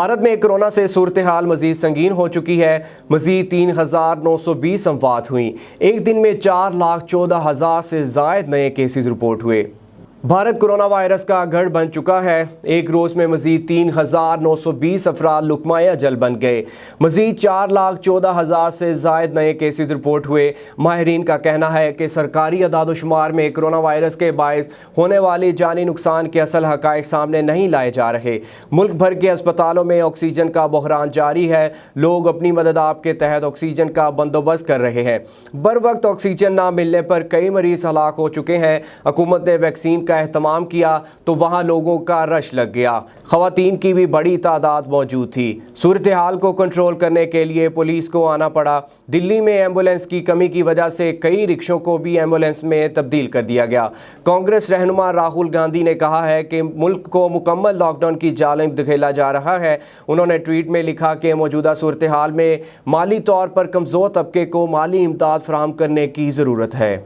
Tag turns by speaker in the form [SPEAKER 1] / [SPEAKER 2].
[SPEAKER 1] بھارت میں کورونا سے صورتحال مزید سنگین ہو چکی ہے۔ مزید 3,920 اموات ہوئیں۔ ایک دن میں 4,14,000 سے زائد نئے کیسز رپورٹ ہوئے۔ بھارت کورونا وائرس کا گڑھ بن چکا ہے۔ ایک روز میں مزید 3,920 افراد لقمۂ اجل بن گئے۔ مزید 4,14,000 سے زائد نئے کیسز رپورٹ ہوئے۔ ماہرین کا کہنا ہے کہ سرکاری اعداد و شمار میں کورونا وائرس کے باعث ہونے والی جانی نقصان کے اصل حقائق سامنے نہیں لائے جا رہے۔ ملک بھر کے اسپتالوں میں آکسیجن کا بحران جاری ہے۔ لوگ اپنی مدد آپ کے تحت آکسیجن کا بندوبست کر رہے ہیں۔ بر وقت آکسیجن نہ ملنے پر کئی مریض ہلاک ہو چکے ہیں۔ حکومت نے ویکسین کا اہتمام کیا تو وہاں لوگوں کا رش لگ گیا۔ خواتین کی بھی بڑی تعداد موجود تھی۔ صورتحال کو کنٹرول کرنے کے لیے پولیس کو آنا پڑا۔ دلی میں ایمبولینس کی کمی کی وجہ سے کئی رکشوں کو بھی ایمبولینس میں تبدیل کر دیا گیا۔ کانگریس رہنما راہل گاندھی نے کہا ہے کہ ملک کو مکمل لاک ڈاؤن کی جانب دھکیلا جا رہا ہے۔ انہوں نے ٹویٹ میں لکھا کہ موجودہ صورتحال میں مالی طور پر کمزور طبقے کو مالی امداد فراہم کرنے کی ضرورت ہے۔